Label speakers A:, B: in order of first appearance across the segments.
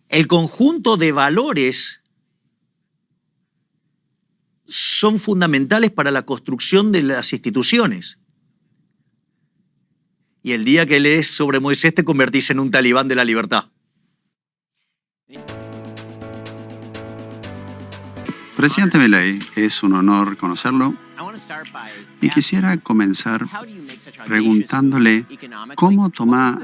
A: El conjunto de valores son fundamentales para la construcción de las instituciones. Y el día que lees sobre Moisés te convertís en un talibán de la libertad.
B: Presidente Milei, es un honor conocerlo y quisiera comenzar preguntándole cómo toma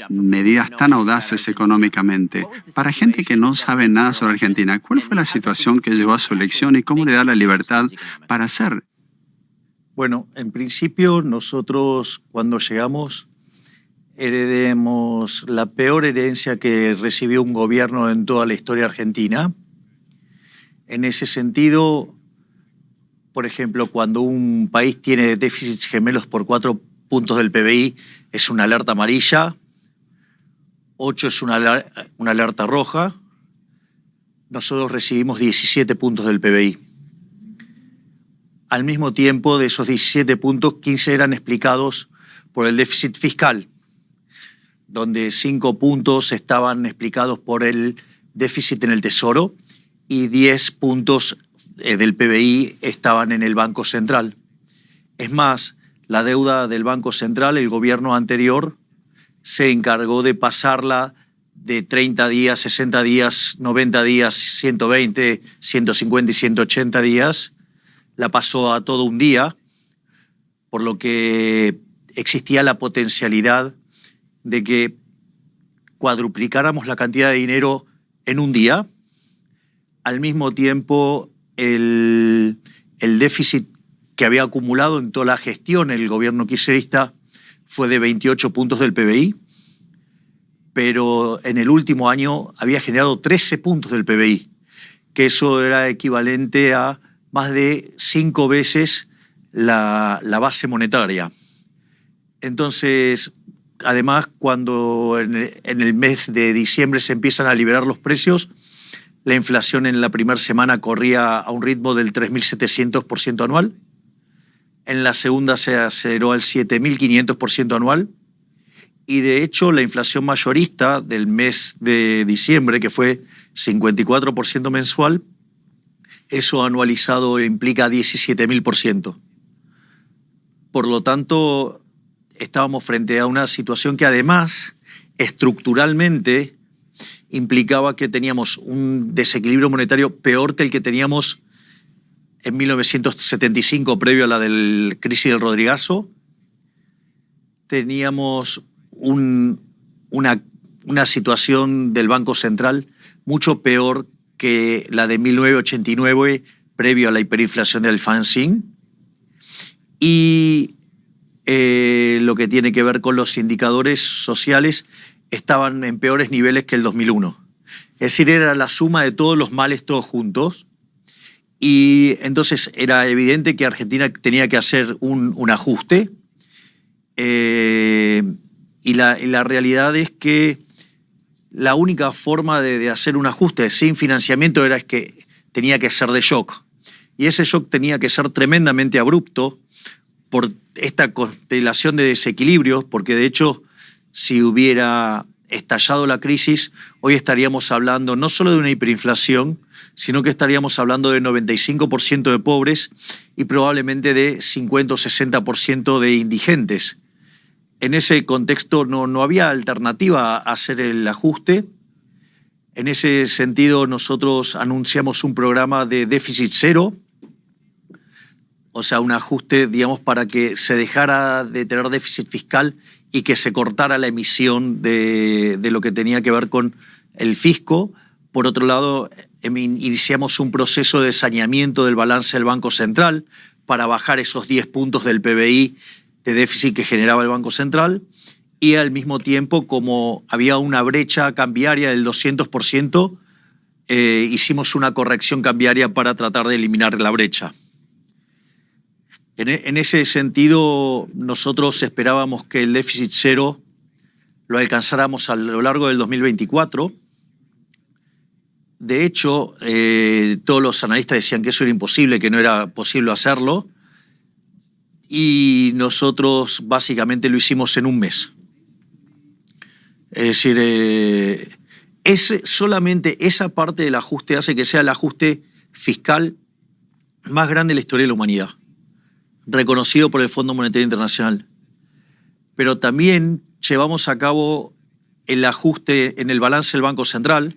B: medidas tan audaces económicamente. Para gente que no sabe nada sobre Argentina, ¿cuál fue la situación que llevó a su elección y cómo le da la libertad para hacer?
A: Bueno, en principio nosotros cuando llegamos heredemos la peor herencia que recibió un gobierno en toda la historia argentina. En ese sentido, por ejemplo, cuando un país tiene déficits gemelos por 4 puntos del PBI, es una alerta amarilla, 8 es una alerta roja. Nosotros recibimos 17 puntos del PBI. Al mismo tiempo, de esos 17 puntos, 15 eran explicados por el déficit fiscal, donde 5 puntos estaban explicados por el déficit en el Tesoro y 10 puntos del PBI estaban en el Banco Central. Es más, la deuda del Banco Central, el gobierno anterior, se encargó de pasarla de 30 días, 60 días, 90 días, 120, 150 y 180 días. La pasó a todo un día, por lo que existía la potencialidad de que cuadruplicáramos la cantidad de dinero en un día. Al mismo tiempo, el déficit que había acumulado en toda la gestión el gobierno kirchnerista fue de 28 puntos del PBI, pero en el último año había generado 13 puntos del PBI, que eso era equivalente a más de 5 veces la base monetaria. Entonces, además, cuando en el mes de diciembre se empiezan a liberar los precios, la inflación en la primera semana corría a un ritmo del 3.700% anual. En la segunda se aceleró al 7.500% anual. Y de hecho, la inflación mayorista del mes de diciembre, que fue 54% mensual, eso anualizado implica 17.000%. Por lo tanto, estábamos frente a una situación que además, estructuralmente, implicaba que teníamos un desequilibrio monetario peor que el que teníamos en 1975, previo a la del crisis del Rodrigazo. Teníamos una situación del Banco Central mucho peor que la de 1989, previo a la hiperinflación de Alfonsín. Y lo que tiene que ver con los indicadores sociales estaban en peores niveles que el 2001. Es decir, era la suma de todos los males todos juntos. Y entonces era evidente que Argentina tenía que hacer un ajuste. Y la realidad es que la única forma de hacer un ajuste sin financiamiento era que tenía que ser de shock. Y ese shock tenía que ser tremendamente abrupto por esta constelación de desequilibrios, porque de hecho, si hubiera estallado la crisis, hoy estaríamos hablando no solo de una hiperinflación, sino que estaríamos hablando de 95% de pobres y probablemente de 50 o 60% de indigentes. En ese contexto no había alternativa a hacer el ajuste. En ese sentido, nosotros anunciamos un programa de déficit cero, o sea, un ajuste, digamos, para que se dejara de tener déficit fiscal y que se cortara la emisión de lo que tenía que ver con el fisco. Por otro lado, iniciamos un proceso de saneamiento del balance del Banco Central para bajar esos 10 puntos del PBI de déficit que generaba el Banco Central. Y al mismo tiempo, como había una brecha cambiaria del 200%, hicimos una corrección cambiaria para tratar de eliminar la brecha. En ese sentido, nosotros esperábamos que el déficit cero lo alcanzáramos a lo largo del 2024. De hecho, todos los analistas decían que eso era imposible, que no era posible hacerlo. Y nosotros básicamente lo hicimos en un mes. Es decir, solamente esa parte del ajuste hace que sea el ajuste fiscal más grande de la historia de la humanidad, reconocido por el Fondo Monetario Internacional. Pero también llevamos a cabo el ajuste en el balance del Banco Central.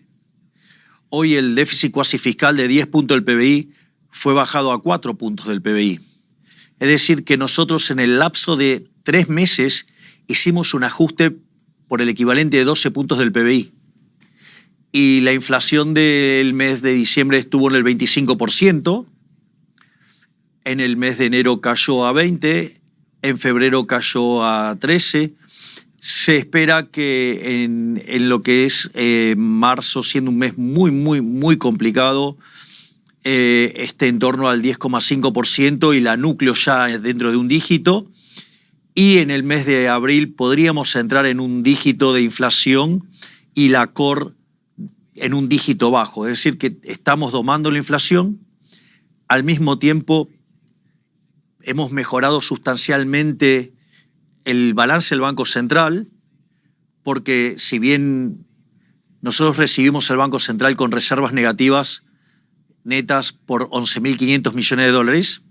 A: Hoy el déficit cuasi fiscal de 10 puntos del PBI fue bajado a 4 puntos del PBI. Es decir, que nosotros en el lapso de 3 meses hicimos un ajuste por el equivalente de 12 puntos del PBI. Y la inflación del mes de diciembre estuvo en el 25%, en el mes de enero cayó a 20%, en febrero cayó a 13%. Se espera que en lo que es marzo, siendo un mes muy complicado, esté en torno al 10,5% y la núcleo ya es dentro de un dígito. Y en el mes de abril podríamos entrar en un dígito de inflación y la core en un dígito bajo. Es decir, que estamos domando la inflación. Al mismo tiempo, hemos mejorado sustancialmente el balance del Banco Central, porque si bien nosotros recibimos el Banco Central con reservas negativas netas por 11.500 millones de dólares,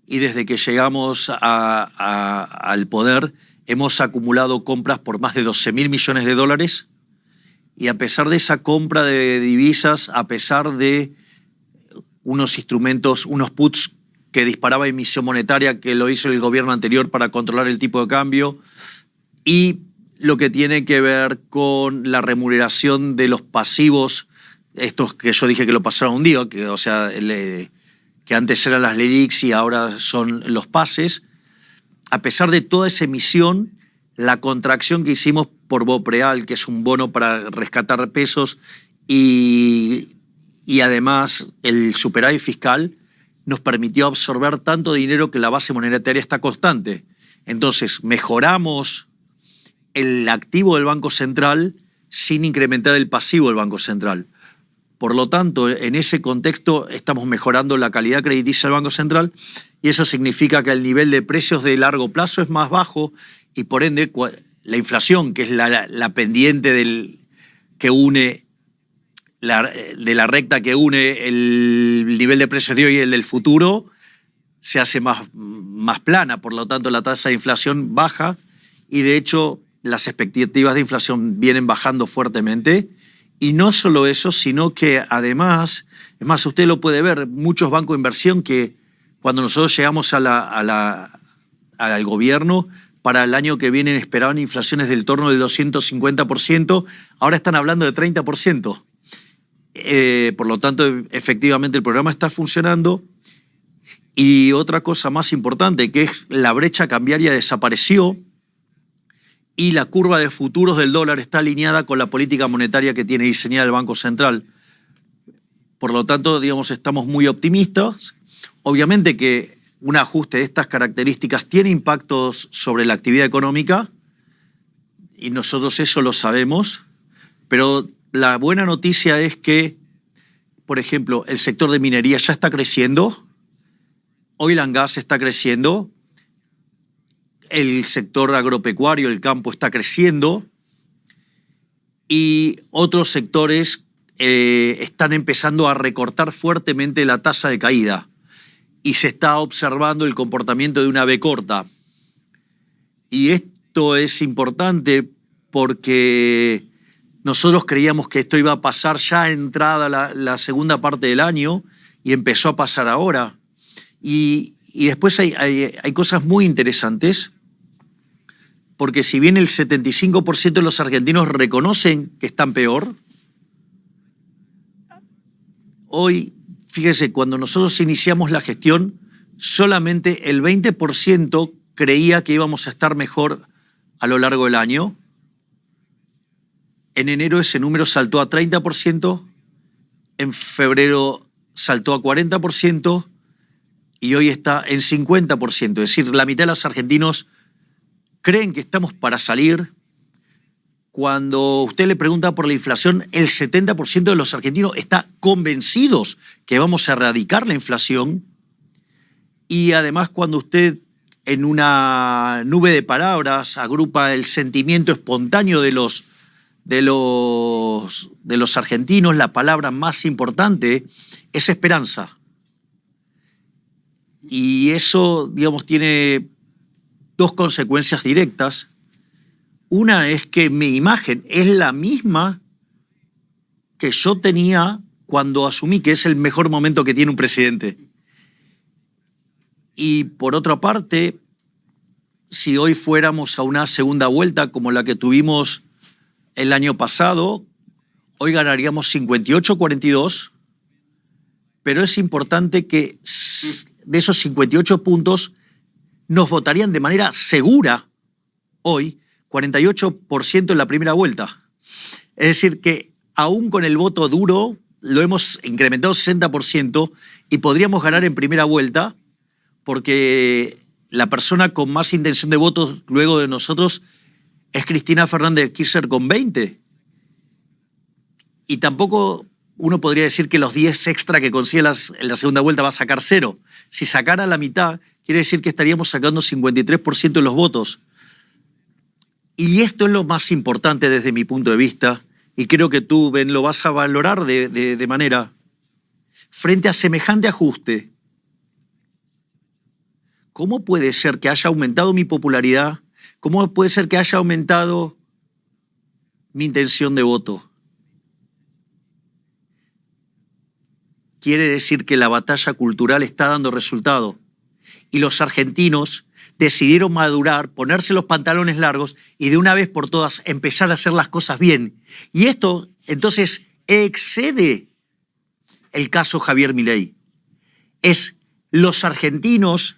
A: y desde que llegamos al poder hemos acumulado compras por más de 12.000 millones de dólares, y a pesar de esa compra de divisas, a pesar de unos instrumentos, unos puts que disparaba emisión monetaria, que lo hizo el gobierno anterior para controlar el tipo de cambio, y lo que tiene que ver con la remuneración de los pasivos, estos que yo dije que lo pasaron un día, que, o sea, que antes eran las LELIQs y ahora son los pases. A pesar de toda esa emisión, la contracción que hicimos por BOPREAL, que es un bono para rescatar pesos, y además el superávit fiscal, nos permitió absorber tanto dinero que la base monetaria está constante. Entonces, mejoramos el activo del Banco Central sin incrementar el pasivo del Banco Central. Por lo tanto, en ese contexto estamos mejorando la calidad crediticia del Banco Central, y eso significa que el nivel de precios de largo plazo es más bajo y por ende la inflación, que es la pendiente que une de la recta que une el nivel de precios de hoy y el del futuro, se hace más plana. Por lo tanto, la tasa de inflación baja y, de hecho, las expectativas de inflación vienen bajando fuertemente. Y no solo eso, sino que además, es más, usted lo puede ver, muchos bancos de inversión que cuando nosotros llegamos al gobierno, para el año que viene esperaban inflaciones del torno del 250%, ahora están hablando de 30%. Por lo tanto, efectivamente el programa está funcionando. Y otra cosa más importante, que es la brecha cambiaria desapareció y la curva de futuros del dólar está alineada con la política monetaria que tiene diseñada el Banco Central. Por lo tanto, digamos, estamos muy optimistas. Obviamente que un ajuste de estas características tiene impactos sobre la actividad económica y nosotros eso lo sabemos, pero la buena noticia es que, por ejemplo, el sector de minería ya está creciendo, oil and gas está creciendo, el sector agropecuario, el campo está creciendo y otros sectores están empezando a recortar fuertemente la tasa de caída y se está observando el comportamiento de una V corta. Y esto es importante porque nosotros creíamos que esto iba a pasar ya entrada la segunda parte del año y empezó a pasar ahora. Y después hay cosas muy interesantes, porque si bien el 75% de los argentinos reconocen que están peor, hoy, fíjese, cuando nosotros iniciamos la gestión, solamente el 20% creía que íbamos a estar mejor a lo largo del año. En enero ese número saltó a 30%, en febrero saltó a 40% y hoy está en 50%. Es decir, la mitad de los argentinos creen que estamos para salir. Cuando usted le pregunta por la inflación, el 70% de los argentinos está convencidos que vamos a erradicar la inflación. Y además, cuando usted en una nube de palabras agrupa el sentimiento espontáneo de los de los argentinos, la palabra más importante es esperanza. Y eso, digamos, tiene dos consecuencias directas. Una es que mi imagen es la misma que yo tenía cuando asumí que es el mejor momento que tiene un presidente. Y por otra parte, si hoy fuéramos a una segunda vuelta como la que tuvimos el año pasado, hoy ganaríamos 58-42, pero es importante que de esos 58 puntos nos votarían de manera segura hoy 48% en la primera vuelta. Es decir, que aún con el voto duro lo hemos incrementado 60% y podríamos ganar en primera vuelta porque la persona con más intención de votos luego de nosotros es Cristina Fernández de Kirchner con 20. Y tampoco uno podría decir que los 10 extra que consigue en la segunda vuelta va a sacar 0. Si sacara la mitad, quiere decir que estaríamos sacando 53% de los votos. Y esto es lo más importante desde mi punto de vista, y creo que tú, Ben, lo vas a valorar de manera. Frente a semejante ajuste, ¿cómo puede ser que haya aumentado mi popularidad? ¿Cómo puede ser que haya aumentado mi intención de voto? Quiere decir que la batalla cultural está dando resultado. Y los argentinos decidieron madurar, ponerse los pantalones largos y de una vez por todas empezar a hacer las cosas bien. Y esto, entonces, excede el caso Javier Milei. Los argentinos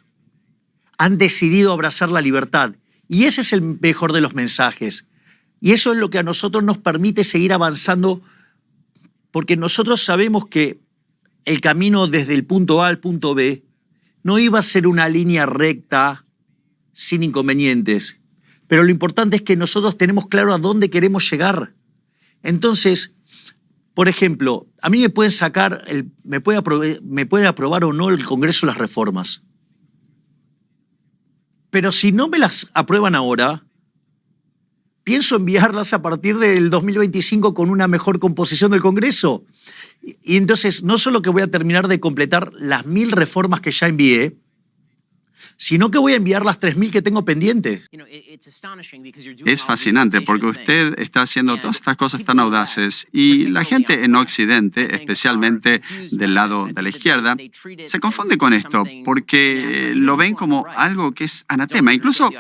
A: han decidido abrazar la libertad. Y ese es el mejor de los mensajes. Y eso es lo que a nosotros nos permite seguir avanzando, porque nosotros sabemos que el camino desde el punto A al punto B no iba a ser una línea recta sin inconvenientes. Pero lo importante es que nosotros tenemos claro a dónde queremos llegar. Entonces, por ejemplo, a mí me pueden sacar, me puede aprobar o no el Congreso las reformas. Pero si no me las aprueban ahora, pienso enviarlas a partir del 2025 con una mejor composición del Congreso. Y entonces, no solo que voy a terminar de completar las 1000 reformas que ya envié, sino que voy a enviar las 3000 que tengo pendientes.
B: Es fascinante porque usted está haciendo todas estas cosas tan audaces y la gente en Occidente, especialmente del lado de la izquierda, se confunde con esto porque lo ven como algo que es anatema. Incluso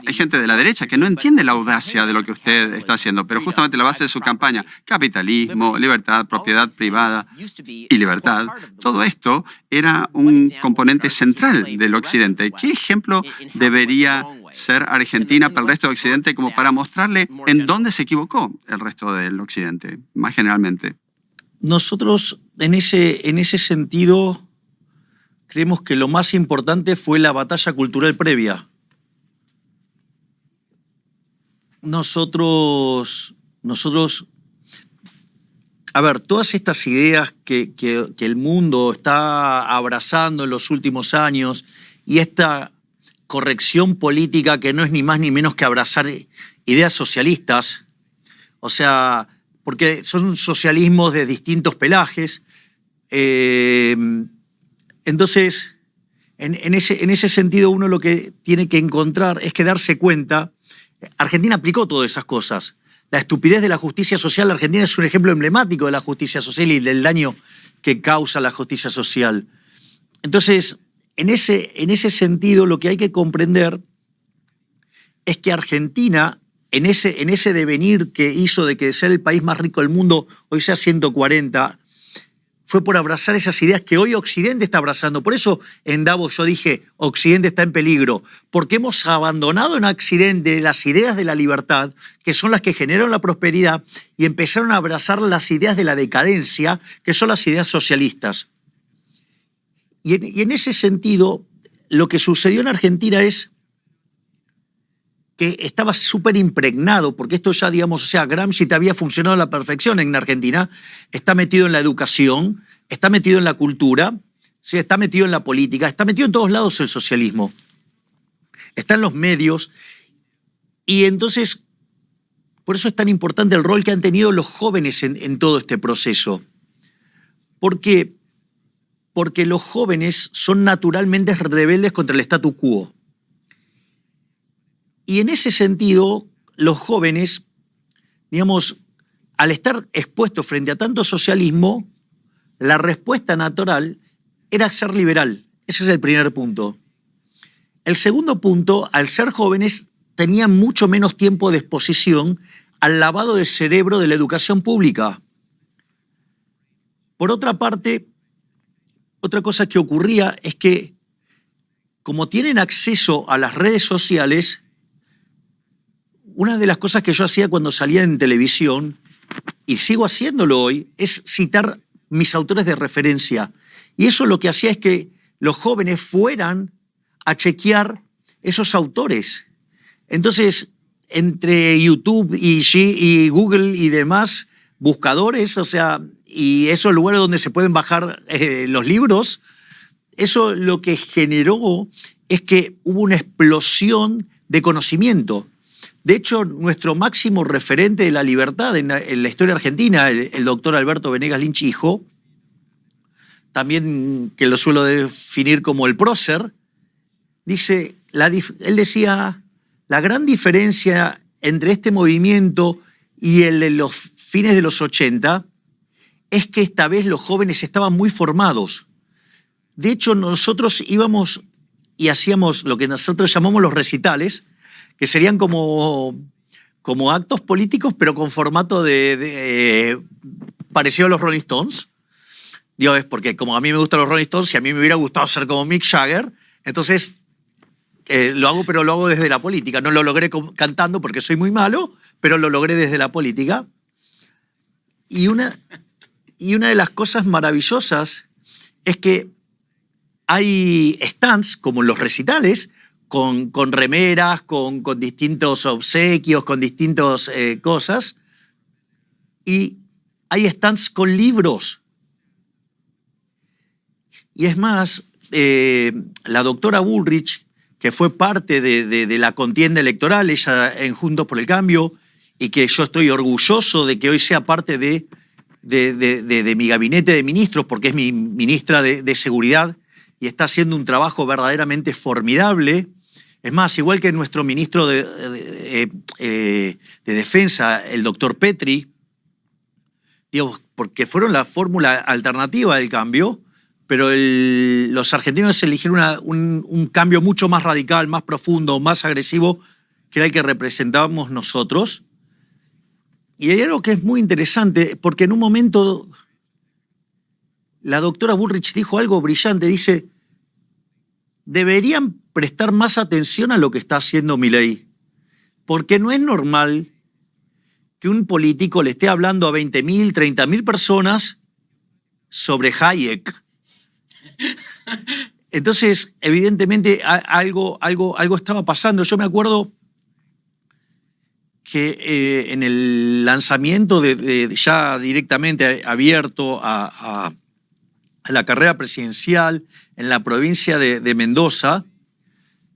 B: hay gente de la derecha que no entiende la audacia de lo que usted está haciendo, pero justamente la base de su campaña, capitalismo, libertad, propiedad privada y libertad, todo esto era un componente central del Occidente. ¿Qué ejemplo debería ser Argentina para el resto de Occidente como para mostrarle en dónde se equivocó el resto del Occidente, más generalmente?
A: Nosotros, en ese sentido, creemos que lo más importante fue la batalla cultural previa. Nosotros, a ver, todas estas ideas que el mundo está abrazando en los últimos años y esta corrección política que no es ni más ni menos que abrazar ideas socialistas, o sea, porque son socialismos de distintos pelajes. Entonces, en ese sentido, uno lo que tiene que encontrar es que darse cuenta, Argentina aplicó todas esas cosas. La estupidez de la justicia social, Argentina es un ejemplo emblemático de la justicia social y del daño que causa la justicia social. Entonces, en ese sentido, lo que hay que comprender es que Argentina, en ese devenir que hizo de que ser el país más rico del mundo hoy sea 140, fue por abrazar esas ideas que hoy Occidente está abrazando. Por eso en Davos yo dije, Occidente está en peligro, porque hemos abandonado en Occidente las ideas de la libertad, que son las que generan la prosperidad, y empezaron a abrazar las ideas de la decadencia, que son las ideas socialistas. Y en ese sentido, lo que sucedió en Argentina es que estaba súper impregnado, porque esto ya, digamos, o sea, Gramsci te había funcionado a la perfección en Argentina, está metido en la educación, está metido en la cultura, ¿sí? Está metido en la política, está metido en todos lados el socialismo, está en los medios, y entonces por eso es tan importante el rol que han tenido los jóvenes en todo este proceso. ¿Por qué? Porque los jóvenes son naturalmente rebeldes contra el statu quo. Y en ese sentido, los jóvenes, digamos, al estar expuestos frente a tanto socialismo, la respuesta natural era ser liberal. Ese es el primer punto. El segundo punto, al ser jóvenes, tenían mucho menos tiempo de exposición al lavado de cerebro de la educación pública. Por otra parte, otra cosa que ocurría es que, como tienen acceso a las redes sociales, una de las cosas que yo hacía cuando salía en televisión, y sigo haciéndolo hoy, es citar mis autores de referencia. Y eso lo que hacía es que los jóvenes fueran a chequear esos autores. Entonces, entre YouTube y Google y demás buscadores, o sea, y esos lugares donde se pueden bajar los libros, eso lo que generó es que hubo una explosión de conocimiento. De hecho, nuestro máximo referente de la libertad en la historia argentina, el doctor Alberto Venegas Lynch hijo, también que lo suelo definir como el prócer, dice, él decía, la gran diferencia entre este movimiento y el de los fines de los 80 es que esta vez los jóvenes estaban muy formados. De hecho, nosotros íbamos y hacíamos lo que nosotros llamamos los recitales, que serían como actos políticos, pero con formato parecido a los Rolling Stones. Digo, es porque como a mí me gustan los Rolling Stones, y a mí me hubiera gustado ser como Mick Jagger, entonces lo hago, pero lo hago desde la política. No lo logré cantando porque soy muy malo, pero lo logré desde la política. Y una de las cosas maravillosas es que hay stands, como en los recitales, con remeras, con distintos obsequios, con distintas cosas. Y hay stands con libros. Y es más, la doctora Bullrich, que fue parte de la contienda electoral, ella en Juntos por el Cambio, y que yo estoy orgulloso de que hoy sea parte de mi gabinete de ministros, porque es mi ministra de Seguridad, y está haciendo un trabajo verdaderamente formidable. Es más, igual que nuestro ministro de Defensa, el doctor Petri, digo, porque fueron la fórmula alternativa del cambio, pero los argentinos eligieron un cambio mucho más radical, más profundo, más agresivo, que era el que representábamos nosotros. Y hay algo que es muy interesante, porque en un momento la doctora Bullrich dijo algo brillante, dice, deberían prestar más atención a lo que está haciendo Milei, porque no es normal que un político le esté hablando a 20.000, 30.000 personas sobre Hayek. Entonces, evidentemente, algo estaba pasando. Yo me acuerdo que en el lanzamiento ya directamente abierto a la carrera presidencial en la provincia de Mendoza,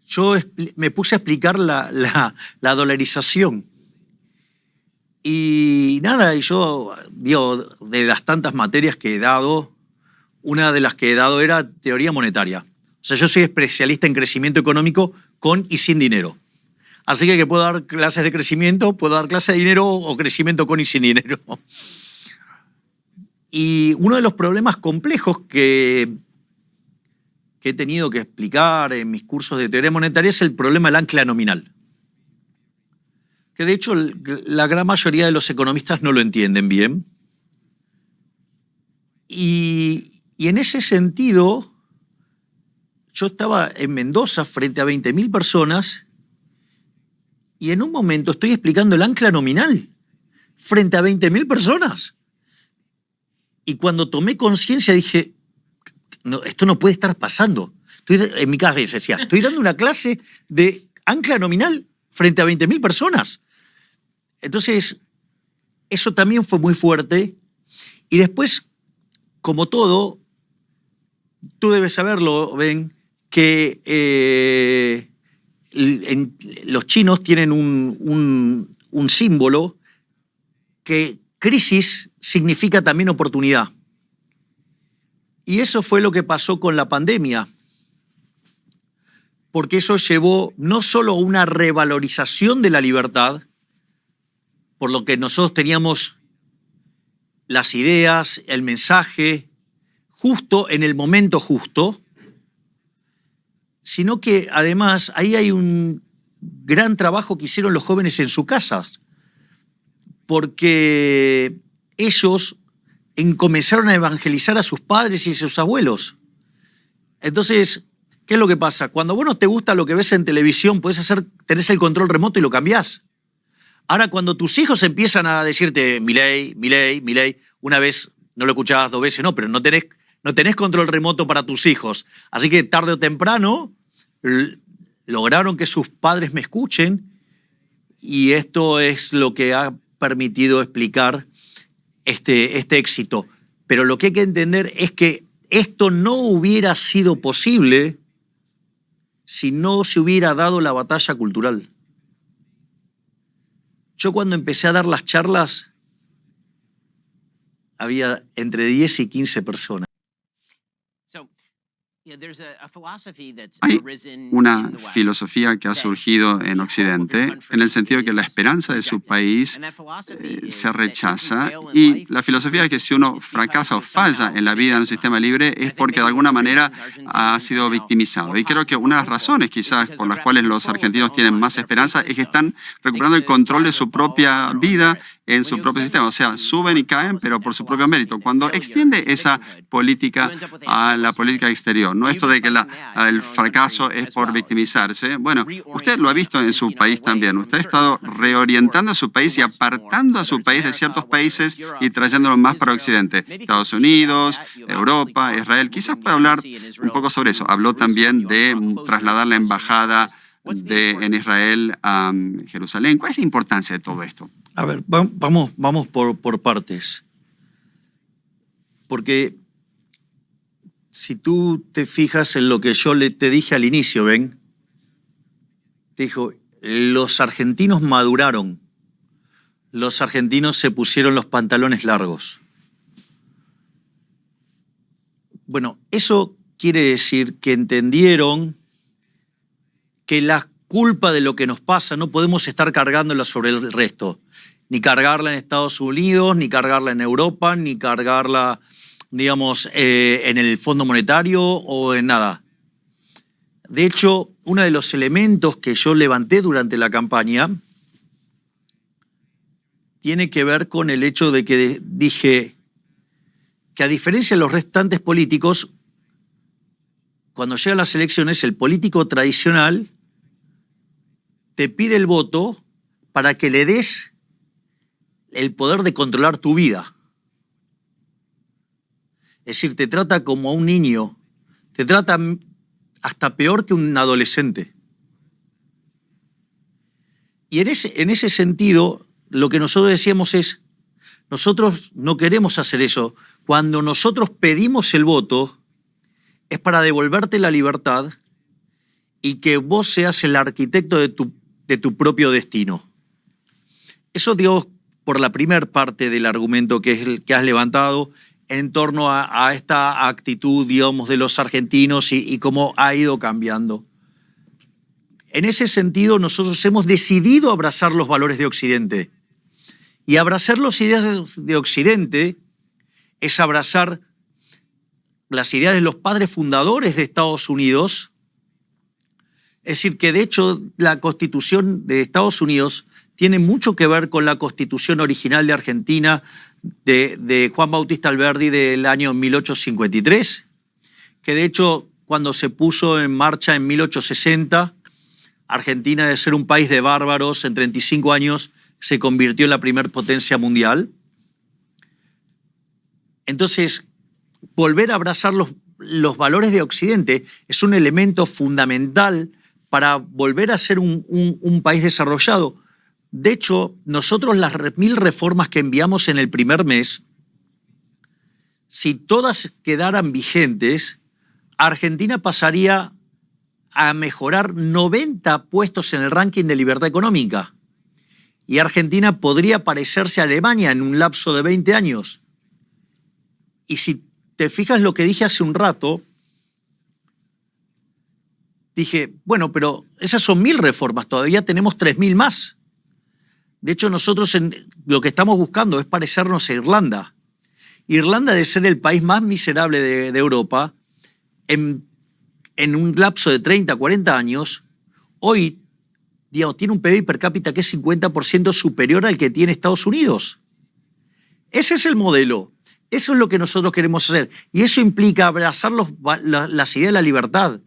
A: yo me puse a explicar la dolarización. Y nada, y yo, digo, de las tantas materias que he dado, una de las que he dado era teoría monetaria. O sea, yo soy especialista en crecimiento económico con y sin dinero. Así que puedo dar clases de crecimiento, puedo dar clases de dinero o crecimiento con y sin dinero. Y uno de los problemas complejos que he tenido que explicar en mis cursos de teoría monetaria es el problema del ancla nominal. Que de hecho la gran mayoría de los economistas no lo entienden bien. Y en ese sentido, yo estaba en Mendoza frente a 20.000 personas y en un momento estoy explicando el ancla nominal frente a 20.000 personas. Y cuando tomé conciencia dije, no, esto no puede estar pasando. En mi cabeza decía, estoy dando una clase de ancla nominal frente a 20.000 personas. Entonces, eso también fue muy fuerte. Y después, como todo, tú debes saberlo, Ben, que los chinos tienen un un símbolo que crisis significa también oportunidad. Y eso fue lo que pasó con la pandemia, porque eso llevó no solo a una revalorización de la libertad, por lo que nosotros teníamos las ideas, el mensaje, justo en el momento justo, sino que además ahí hay un gran trabajo que hicieron los jóvenes en sus casas, porque ellos comenzaron a evangelizar a sus padres y a sus abuelos. Entonces, ¿qué es lo que pasa? Cuando vos no te gusta lo que ves en televisión, tenés el control remoto y lo cambiás. Ahora, cuando tus hijos empiezan a decirte Milei, Milei, Milei, una vez no lo escuchabas, 2 veces no, pero no tenés control remoto para tus hijos. Así que tarde o temprano lograron que sus padres me escuchen, y esto es lo que ha permitido explicar este éxito. Pero lo que hay que entender es que esto no hubiera sido posible si no se hubiera dado la batalla cultural. Yo cuando empecé a dar las charlas, había entre 10 y 15 personas.
B: Hay una filosofía que ha surgido en Occidente en el sentido que la esperanza de su país se rechaza, y la filosofía es que si uno fracasa o falla en la vida en un sistema libre es porque de alguna manera ha sido victimizado. Y creo que una de las razones quizás por las cuales los argentinos tienen más esperanza es que están recuperando el control de su propia vida en su propio sistema. O sea, suben y caen, pero por su propio mérito. Cuando extiende esa política a la política exterior, no esto de que el fracaso es por victimizarse. Bueno, usted lo ha visto en su país también. Usted ha estado reorientando a su país y apartando a su país de ciertos países y trayéndolo más para Occidente. Estados Unidos, Europa, Israel. Quizás pueda hablar un poco sobre eso. Habló también de trasladar la embajada en Israel a Jerusalén. ¿Cuál es la importancia de todo esto?
A: A ver, vamos por partes. Porque si tú te fijas en lo que yo te dije al inicio, Ben, te dijo, los argentinos maduraron, los argentinos se pusieron los pantalones largos. Bueno, eso quiere decir que entendieron que la culpa de lo que nos pasa no podemos estar cargándola sobre el resto, ni cargarla en Estados Unidos, ni cargarla en Europa, ni cargarla, digamos, en el Fondo Monetario o en nada. De hecho, uno de los elementos que yo levanté durante la campaña tiene que ver con el hecho de que dije que, a diferencia de los restantes políticos, cuando llegan las elecciones, el político tradicional te pide el voto para que le des el poder de controlar tu vida. Es decir, te trata como a un niño, te trata hasta peor que un adolescente. Y en ese sentido, lo que nosotros decíamos es, nosotros no queremos hacer eso. Cuando nosotros pedimos el voto, es para devolverte la libertad y que vos seas el arquitecto de tu propio destino. Eso, digo, por la primera parte del argumento que es el que has levantado en torno a esta actitud, digamos, de los argentinos y cómo ha ido cambiando. En ese sentido, nosotros hemos decidido abrazar los valores de Occidente. Y abrazar las ideas de Occidente es abrazar las ideas de los padres fundadores de Estados Unidos. Es decir, que de hecho la Constitución de Estados Unidos tiene mucho que ver con la Constitución original de Argentina de Juan Bautista Alberdi del año 1853, que de hecho cuando se puso en marcha en 1860, Argentina, de ser un país de bárbaros, en 35 años se convirtió en la primera potencia mundial. Entonces, volver a abrazar los valores de Occidente es un elemento fundamental para volver a ser un país desarrollado. De hecho, nosotros las 1000 reformas que enviamos en el primer mes, si todas quedaran vigentes, Argentina pasaría a mejorar 90 puestos en el ranking de libertad económica. Y Argentina podría parecerse a Alemania en un lapso de 20 años. Y si te fijas lo que dije hace un rato, dije, bueno, pero esas son 1000 reformas, todavía tenemos 3000 más. De hecho, nosotros lo que estamos buscando es parecernos a Irlanda. Irlanda debe ser el país más miserable de Europa. En un lapso de 30, 40 años, hoy, digamos, tiene un PBI per cápita que es 50% superior al que tiene Estados Unidos. Ese es el modelo. Eso es lo que nosotros queremos hacer. Y eso implica abrazar las ideas de la libertad.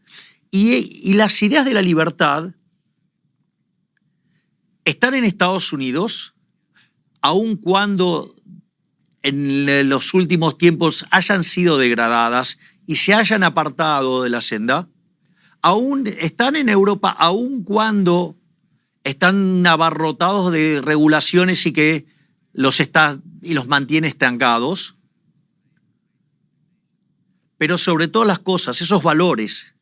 A: Y las ideas de la libertad están en Estados Unidos, aun cuando en los últimos tiempos hayan sido degradadas y se hayan apartado de la senda, aún están en Europa, aun cuando están abarrotados de regulaciones y que los mantiene estancados. Pero sobre todas las cosas, esos valores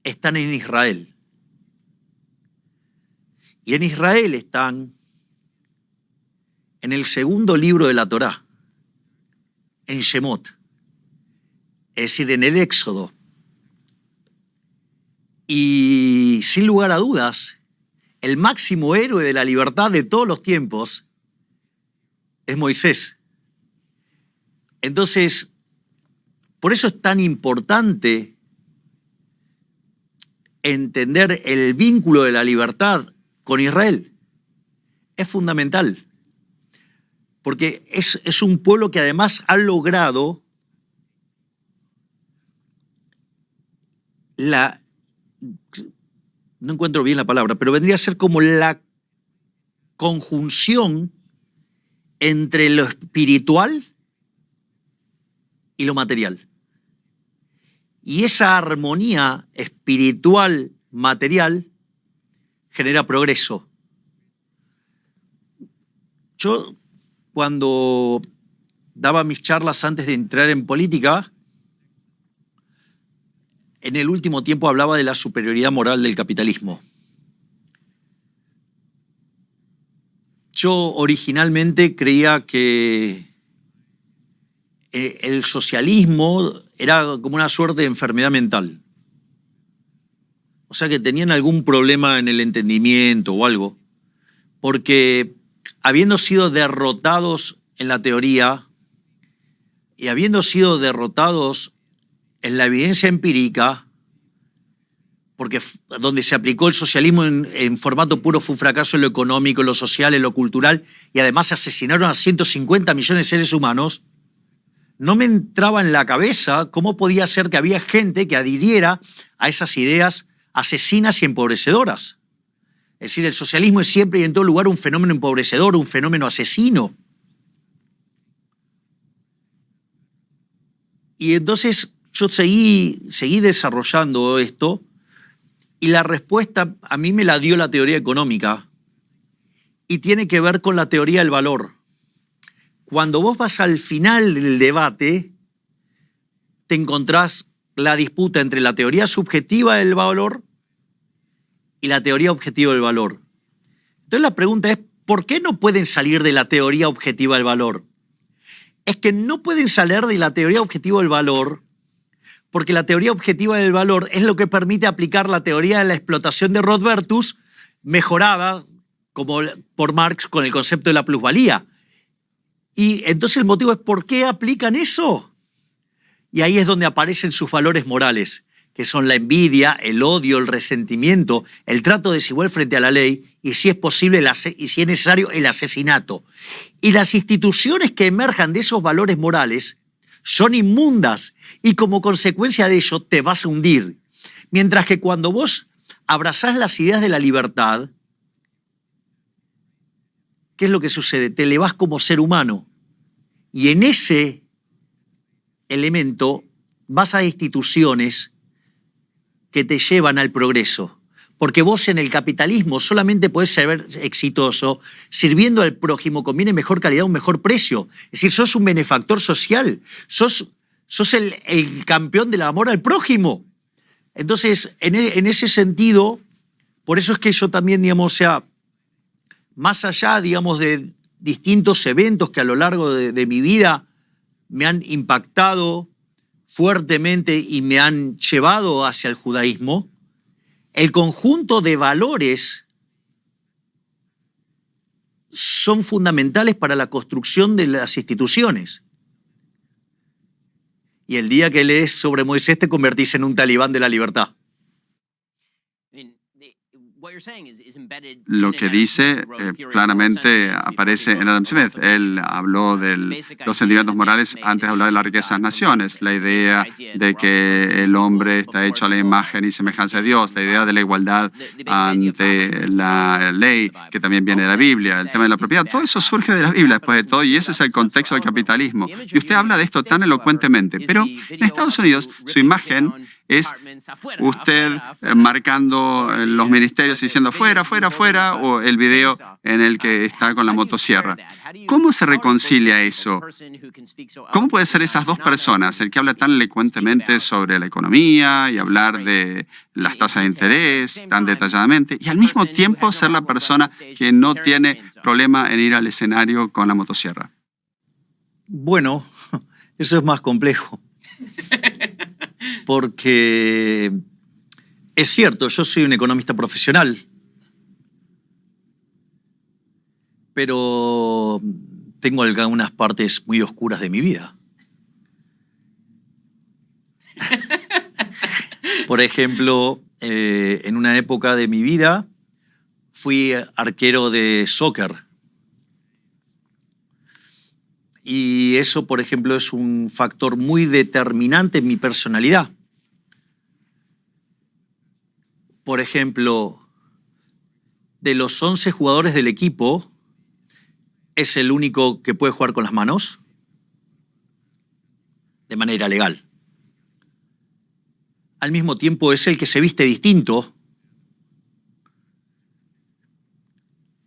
A: están en Israel. Y en Israel están en el segundo libro de la Torá, en Shemot, es decir, en el Éxodo. Y sin lugar a dudas, el máximo héroe de la libertad de todos los tiempos es Moisés. Entonces, por eso es tan importante entender el vínculo de la libertad con Israel. Es fundamental. Porque es un pueblo que además ha logrado no encuentro bien la palabra, pero vendría a ser como la conjunción entre lo espiritual y lo material. Y esa armonía espiritual-material genera progreso. Yo, cuando daba mis charlas antes de entrar en política, en el último tiempo hablaba de la superioridad moral del capitalismo. Yo originalmente creía que el socialismo era como una suerte de enfermedad mental. O sea, que tenían algún problema en el entendimiento o algo, porque habiendo sido derrotados en la teoría y habiendo sido derrotados en la evidencia empírica, porque donde se aplicó el socialismo en formato puro fue un fracaso en lo económico, en lo social, en lo cultural, y además se asesinaron a 150 millones de seres humanos, no me entraba en la cabeza cómo podía ser que había gente que adhiriera a esas ideas asesinas y empobrecedoras. Es decir, el socialismo es siempre y en todo lugar un fenómeno empobrecedor, un fenómeno asesino. Y entonces yo seguí desarrollando esto y la respuesta a mí me la dio la teoría económica y tiene que ver con la teoría del valor. Cuando vos vas al final del debate, te encontrás la disputa entre la teoría subjetiva del valor y la teoría objetiva del valor. Entonces la pregunta es, ¿por qué no pueden salir de la teoría objetiva del valor? Es que no pueden salir de la teoría objetiva del valor porque la teoría objetiva del valor es lo que permite aplicar la teoría de la explotación de Rothbertus mejorada como por Marx con el concepto de la plusvalía. Y entonces el motivo es ¿por qué aplican eso? Y ahí es donde aparecen sus valores morales, que son la envidia, el odio, el resentimiento, el trato desigual frente a la ley y, si es posible, y si es necesario, el asesinato. Y las instituciones que emerjan de esos valores morales son inmundas y como consecuencia de ello te vas a hundir. Mientras que cuando vos abrazás las ideas de la libertad, ¿qué es lo que sucede? Te elevás como ser humano y en ese elemento vas a instituciones que te llevan al progreso. Porque vos en el capitalismo solamente podés ser exitoso sirviendo al prójimo con bien mejor calidad, un mejor precio. Es decir, sos un benefactor social, sos el campeón del amor al prójimo. Entonces, en ese sentido, por eso es que yo también, digamos, más allá, digamos, de distintos eventos que a lo largo de mi vida me han impactado fuertemente y me han llevado hacia el judaísmo, el conjunto de valores son fundamentales para la construcción de las instituciones. Y el día que lees sobre Moisés te convertís en un talibán de la libertad.
B: Lo que dice claramente aparece en Adam Smith. Él habló de los sentimientos morales antes de hablar de las riquezas naciones. La idea de que el hombre está hecho a la imagen y semejanza de Dios. La idea de la igualdad ante la ley, que también viene de la Biblia. El tema de la propiedad. Todo eso surge de la Biblia después de todo y ese es el contexto del capitalismo. Y usted habla de esto tan elocuentemente. Pero en Estados Unidos su imagen es usted marcando los ministerios y diciendo fuera, fuera, fuera, o el video en el que está con la motosierra. ¿Cómo se reconcilia eso? ¿Cómo puede ser esas dos personas, el que habla tan elocuentemente sobre la economía y hablar de las tasas de interés tan detalladamente, y al mismo tiempo ser la persona que no tiene problema en ir al escenario con la motosierra?
A: Bueno, eso es más complejo. Porque es cierto, yo soy un economista profesional, pero tengo algunas partes muy oscuras de mi vida. Por ejemplo, en una época de mi vida fui arquero de soccer. Y eso, por ejemplo, es un factor muy determinante en mi personalidad. Por ejemplo, de los 11 jugadores del equipo, es el único que puede jugar con las manos de manera legal. Al mismo tiempo, es el que se viste distinto.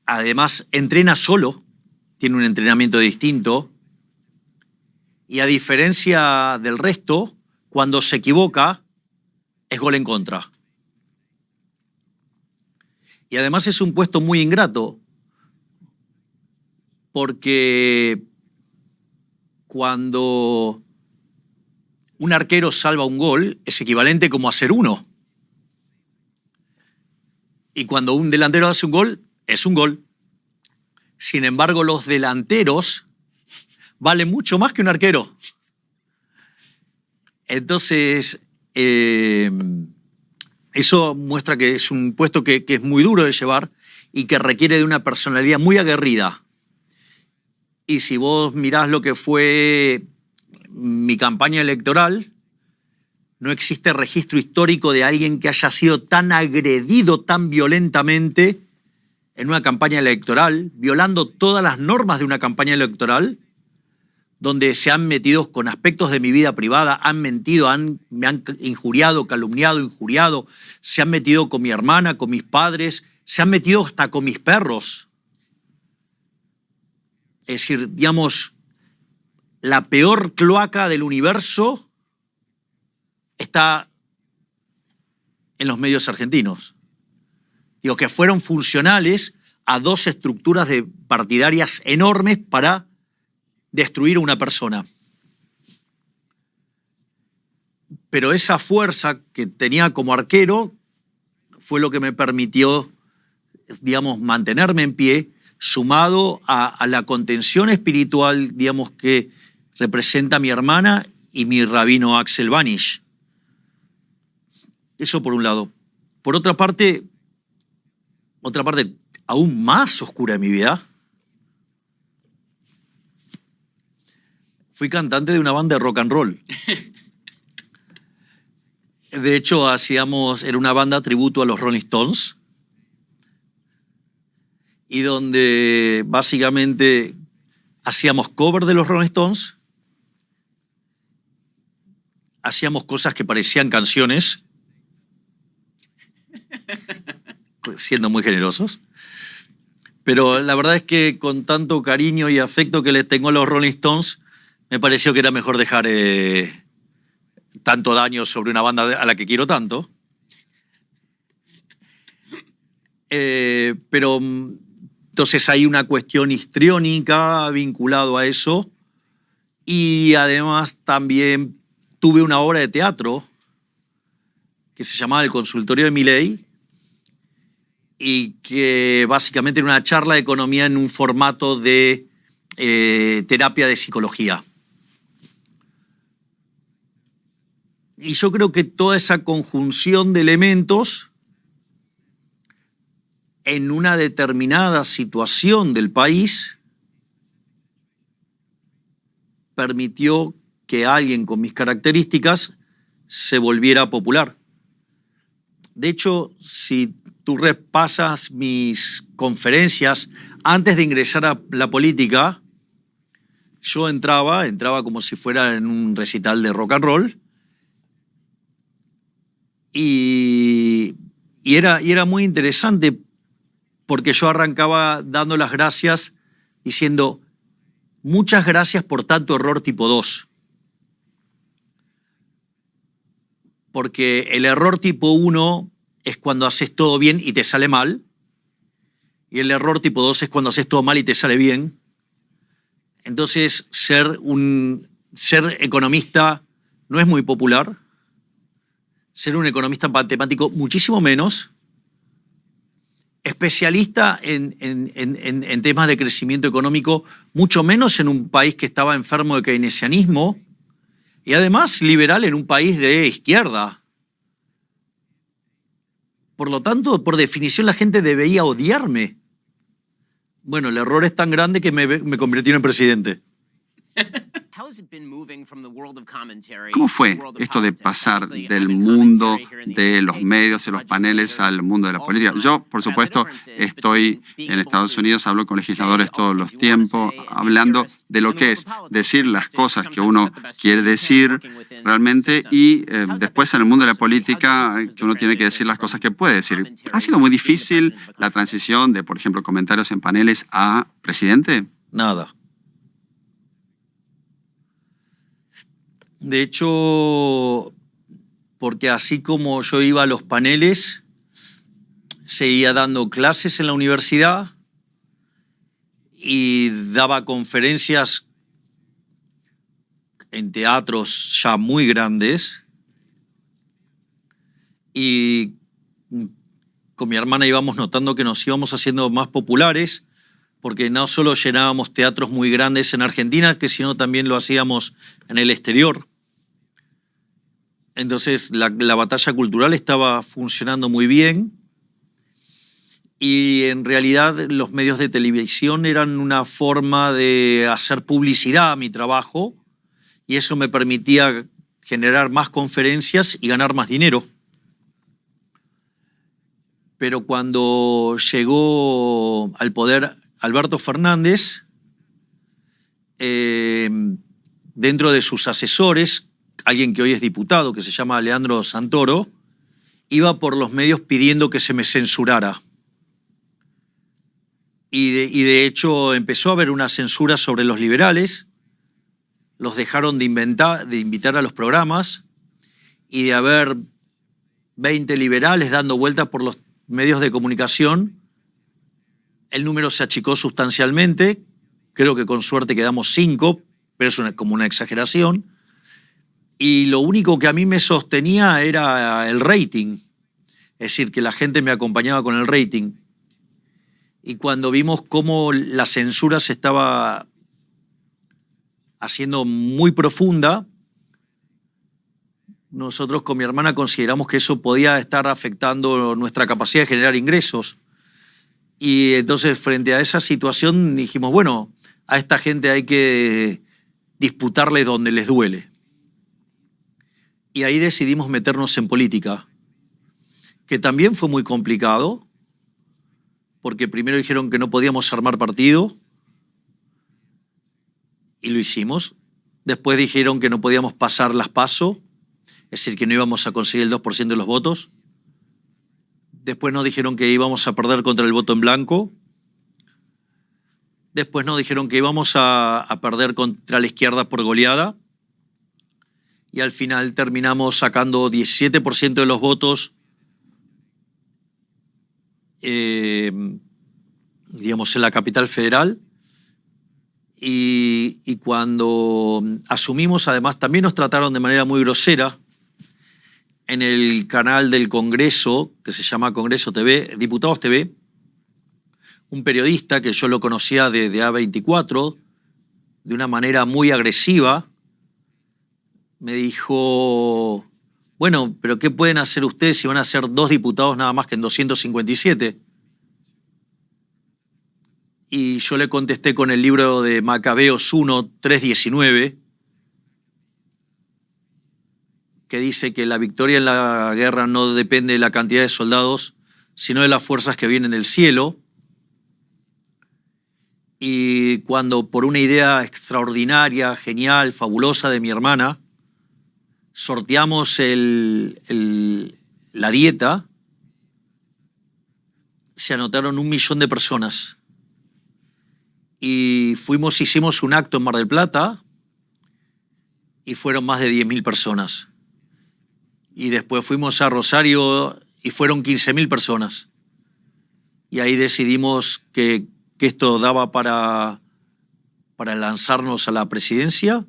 A: Además, entrena solo, tiene un entrenamiento distinto. Y a diferencia del resto, cuando se equivoca, es gol en contra. Y además es un puesto muy ingrato, porque cuando un arquero salva un gol, es equivalente como a hacer uno. Y cuando un delantero hace un gol, es un gol. Sin embargo, los delanteros valen mucho más que un arquero. Entonces, eso muestra que es un puesto que es muy duro de llevar y que requiere de una personalidad muy aguerrida. Y si vos mirás lo que fue mi campaña electoral, no existe registro histórico de alguien que haya sido tan agredido tan violentamente en una campaña electoral, violando todas las normas de una campaña electoral, donde se han metido con aspectos de mi vida privada, han mentido, me han injuriado, calumniado, injuriado, se han metido con mi hermana, con mis padres, se han metido hasta con mis perros. Es decir, digamos, la peor cloaca del universo está en los medios argentinos. Digo, que fueron funcionales a dos estructuras partidarias enormes para destruir a una persona. Pero esa fuerza que tenía como arquero fue lo que me permitió, digamos, mantenerme en pie, sumado a la contención espiritual, digamos, que representa mi hermana y mi rabino Axel Banish. Eso por un lado. Por otra parte aún más oscura de mi vida, fui cantante de una banda de rock and roll. De hecho, era una banda tributo a los Rolling Stones, y donde básicamente hacíamos cover de los Rolling Stones, hacíamos cosas que parecían canciones, siendo muy generosos, pero la verdad es que con tanto cariño y afecto que les tengo a los Rolling Stones, me pareció que era mejor dejar tanto daño sobre una banda a la que quiero tanto. Pero Entonces hay una cuestión histriónica vinculado a eso. Y además también tuve una obra de teatro que se llamaba El Consultorio de Milei y que básicamente era una charla de economía en un formato de terapia de psicología. Y yo creo que toda esa conjunción de elementos en una determinada situación del país permitió que alguien con mis características se volviera popular. De hecho, si tú repasas mis conferencias antes de ingresar a la política, yo entraba como si fuera en un recital de rock and roll y era muy interesante porque yo arrancaba dando las gracias diciendo muchas gracias por tanto error tipo 2. Porque el error tipo 1 es cuando haces todo bien y te sale mal, y el error tipo 2 es cuando haces todo mal y te sale bien. Entonces, ser economista no es muy popular, ser un economista matemático muchísimo menos, especialista en temas de crecimiento económico, mucho menos en un país que estaba enfermo de keynesianismo, y además liberal en un país de izquierda. Por lo tanto, por definición, la gente debería odiarme. Bueno, el error es tan grande que me convirtieron en presidente.
B: ¿Cómo fue esto de pasar del mundo de los medios y los paneles al mundo de la política? Yo, por supuesto, estoy en Estados Unidos, hablo con legisladores todos los tiempos, hablando de lo que es decir las cosas que uno quiere decir realmente y después en el mundo de la política que uno tiene que decir las cosas que puede decir. ¿Ha sido muy difícil la transición de, por ejemplo, comentarios en paneles a presidente?
A: Nada. De hecho, porque así como yo iba a los paneles, seguía dando clases en la universidad y daba conferencias en teatros ya muy grandes. Y con mi hermana íbamos notando que nos íbamos haciendo más populares, porque no solo llenábamos teatros muy grandes en Argentina, sino también lo hacíamos en el exterior. Entonces la batalla cultural estaba funcionando muy bien y en realidad los medios de televisión eran una forma de hacer publicidad a mi trabajo y eso me permitía generar más conferencias y ganar más dinero. Pero cuando llegó al poder Alberto Fernández, dentro de sus asesores, alguien que hoy es diputado, que se llama Leandro Santoro, iba por los medios pidiendo que se me censurara. Y de hecho empezó a haber una censura sobre los liberales, los dejaron de invitar a los programas, y de haber 20 liberales dando vueltas por los medios de comunicación, el número se achicó sustancialmente, creo que con suerte quedamos 5, pero es como una exageración. Y lo único que a mí me sostenía era el rating, es decir, que la gente me acompañaba con el rating. Y cuando vimos cómo la censura se estaba haciendo muy profunda, nosotros con mi hermana consideramos que eso podía estar afectando nuestra capacidad de generar ingresos. Y entonces, frente a esa situación, dijimos, bueno, a esta gente hay que disputarle donde les duele. Y ahí decidimos meternos en política, que también fue muy complicado, porque primero dijeron que no podíamos armar partido, y lo hicimos. Después dijeron que no podíamos pasar las PASO, es decir, que no íbamos a conseguir el 2% de los votos. Después nos dijeron que íbamos a perder contra el voto en blanco. Después nos dijeron que íbamos a perder contra la izquierda por goleada. Y al final terminamos sacando 17% de los votos digamos, en la capital federal. Y cuando asumimos, además, también nos trataron de manera muy grosera en el canal del Congreso, que se llama Congreso TV, Diputados TV, un periodista que yo lo conocía de A24, de una manera muy agresiva, me dijo, bueno, pero ¿qué pueden hacer ustedes si van a ser 2 diputados nada más que en 257? Y yo le contesté con el libro de Macabeos 1, 3:19, que dice que la victoria en la guerra no depende de la cantidad de soldados, sino de las fuerzas que vienen del cielo. Y cuando por una idea extraordinaria, genial, fabulosa de mi hermana, sorteamos la dieta, se anotaron 1 millón de personas. Y hicimos un acto en Mar del Plata y fueron más de 10.000 personas. Y después fuimos a Rosario y fueron 15.000 personas. Y ahí decidimos que esto daba para lanzarnos a la presidencia.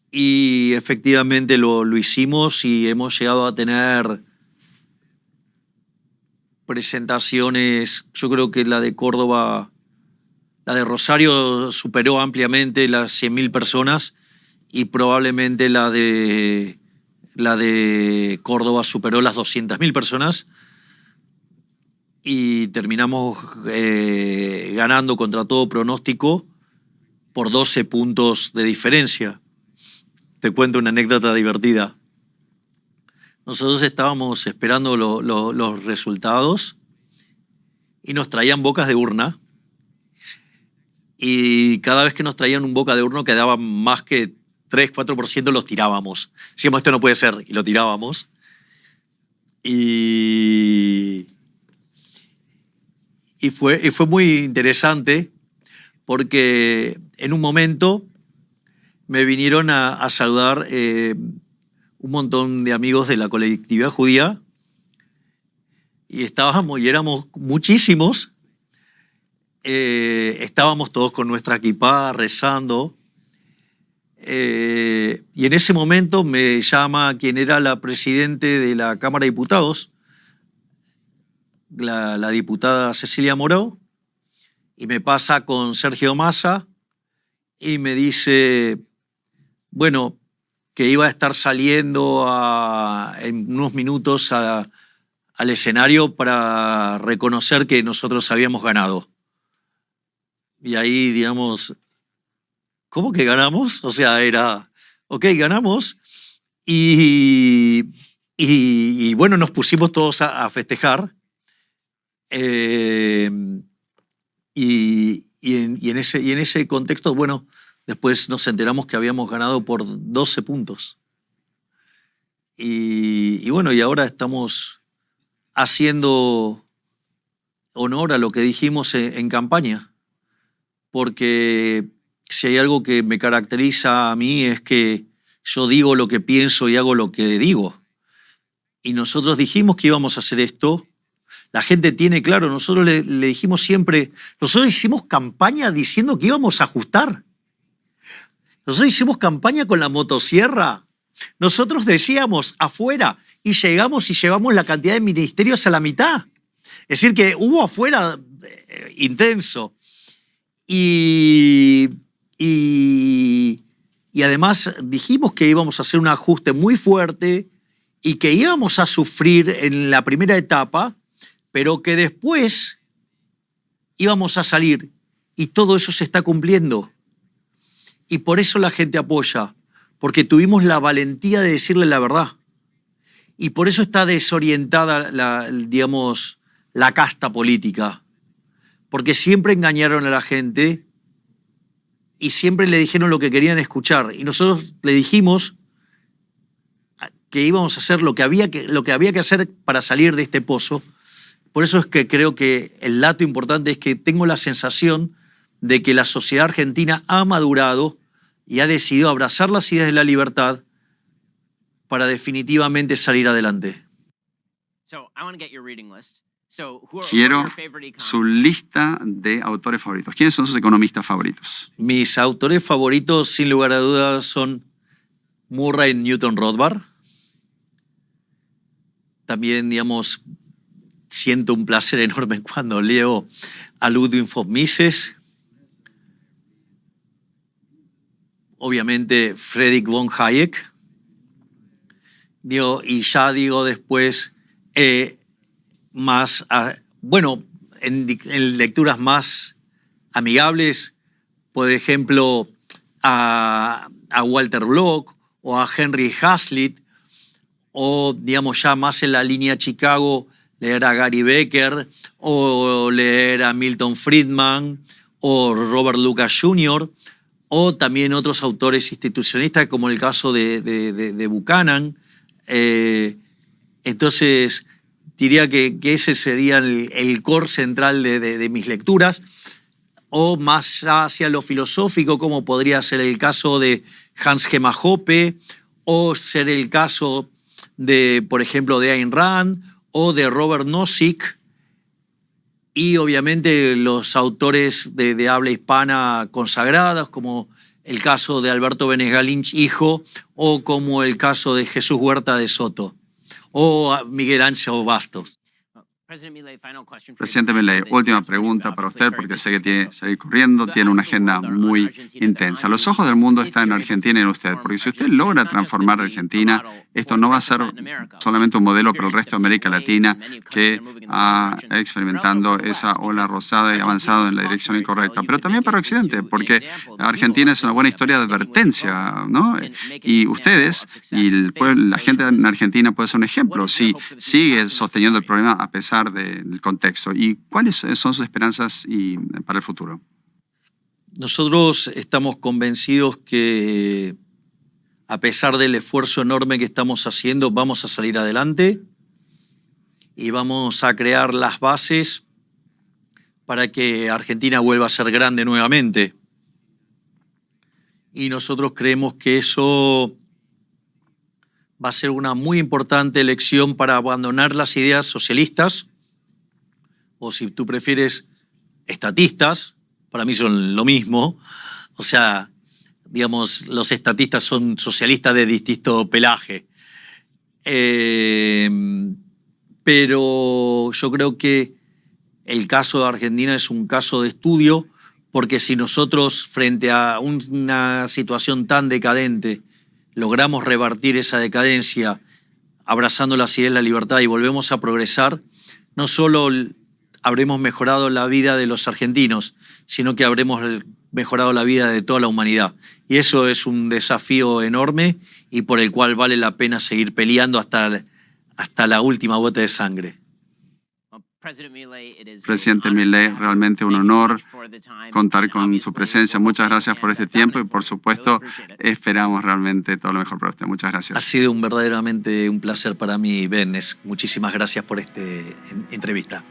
A: Y efectivamente lo hicimos y hemos llegado a tener presentaciones. Yo creo que la de Córdoba, la de Rosario superó ampliamente las 100.000 personas y probablemente la de Córdoba superó las 200.000 personas. Y terminamos ganando contra todo pronóstico por 12 puntos de diferencia. Te cuento una anécdota divertida. Nosotros estábamos esperando los resultados y nos traían bocas de urna. Y cada vez que nos traían un boca de urna que daba más que 3-4%, los tirábamos. Decíamos, esto no puede ser, y lo tirábamos. Y fue muy interesante porque en un momento me vinieron a saludar un montón de amigos de la colectividad judía y éramos muchísimos. Estábamos todos con nuestra kipá rezando. Y en ese momento me llama quien era la presidente de la Cámara de Diputados, la diputada Cecilia Moró, y me pasa con Sergio Massa y me dice, bueno, que iba a estar saliendo en unos minutos al escenario para reconocer que nosotros habíamos ganado. Y ahí, digamos, ¿cómo que ganamos? O sea, era, ok, ganamos. Y bueno, nos pusimos todos a festejar. Y en ese contexto, bueno, después nos enteramos que habíamos ganado por 12 puntos. Y bueno, y ahora estamos haciendo honor a lo que dijimos en campaña. Porque si hay algo que me caracteriza a mí es que yo digo lo que pienso y hago lo que digo. Y nosotros dijimos que íbamos a hacer esto. La gente tiene claro, nosotros le dijimos siempre, nosotros hicimos campaña diciendo que íbamos a ajustar. Nosotros hicimos campaña con la motosierra. Nosotros decíamos afuera y llegamos y llevamos la cantidad de ministerios a la mitad. Es decir, que hubo afuera intenso. Y además dijimos que íbamos a hacer un ajuste muy fuerte y que íbamos a sufrir en la primera etapa, pero que después íbamos a salir y todo eso se está cumpliendo. Y por eso la gente apoya, porque tuvimos la valentía de decirle la verdad. Y por eso está desorientada la casta política. Porque siempre engañaron a la gente y siempre le dijeron lo que querían escuchar. Y nosotros le dijimos que íbamos a hacer lo que había que hacer para salir de este pozo. Por eso es que creo que el dato importante es que tengo la sensación de que la sociedad argentina ha madurado y ha decidido abrazar las ideas de la libertad para definitivamente salir adelante.
B: Quiero su lista de autores favoritos. ¿Quiénes son sus economistas favoritos?
A: Mis autores favoritos, sin lugar a dudas, son Murray Newton Rothbard. También, digamos, siento un placer enorme cuando leo a Ludwig von Mises. Obviamente, Friedrich von Hayek. Y ya digo después, en lecturas más amigables, por ejemplo, a Walter Block o a Henry Hazlitt, o digamos ya más en la línea Chicago, leer a Gary Becker o leer a Milton Friedman o Robert Lucas Jr., o también otros autores institucionalistas como el caso de Buchanan. Entonces, diría que ese sería el core central de mis lecturas, o más hacia lo filosófico, como podría ser el caso de Hans Hermann Hoppe, o ser el caso de, por ejemplo, de Ayn Rand o de Robert Nozick, y obviamente los autores de habla hispana consagrados, como el caso de Alberto Benes Galinch, hijo, o como el caso de Jesús Huerta de Soto, o Miguel Ángel Bastos.
B: Presidente Milei, última pregunta para usted, porque sé que tiene que salir corriendo, tiene una agenda muy intensa. Los ojos del mundo están en Argentina y en usted, porque si usted logra transformar Argentina, esto no va a ser solamente un modelo para el resto de América Latina que está experimentando esa ola rosada y avanzado en la dirección incorrecta, pero también para Occidente, porque Argentina es una buena historia de advertencia, ¿no? Y ustedes y la gente en Argentina puede ser un ejemplo si sigue sosteniendo el problema a pesar del contexto. ¿Y cuáles son sus esperanzas para el futuro?
A: Nosotros estamos convencidos que, a pesar del esfuerzo enorme que estamos haciendo, vamos a salir adelante y vamos a crear las bases para que Argentina vuelva a ser grande nuevamente. Y nosotros creemos que eso va a ser una muy importante elección para abandonar las ideas socialistas, o si tú prefieres, estatistas. Para mí son lo mismo. O sea, digamos, los estatistas son socialistas de distinto pelaje. Pero yo creo que el caso de Argentina es un caso de estudio, porque si nosotros, frente a una situación tan decadente, logramos revertir esa decadencia abrazando las ideas de la libertad y volvemos a progresar, no solo habremos mejorado la vida de los argentinos, sino que habremos mejorado la vida de toda la humanidad. Y eso es un desafío enorme y por el cual vale la pena seguir peleando hasta la última gota de sangre.
B: Presidente Milei, realmente un honor contar con su presencia. Muchas gracias por este tiempo y, por supuesto, esperamos realmente todo lo mejor para usted. Muchas gracias.
A: Ha sido verdaderamente un placer para mí, Ben. Muchísimas gracias por esta entrevista.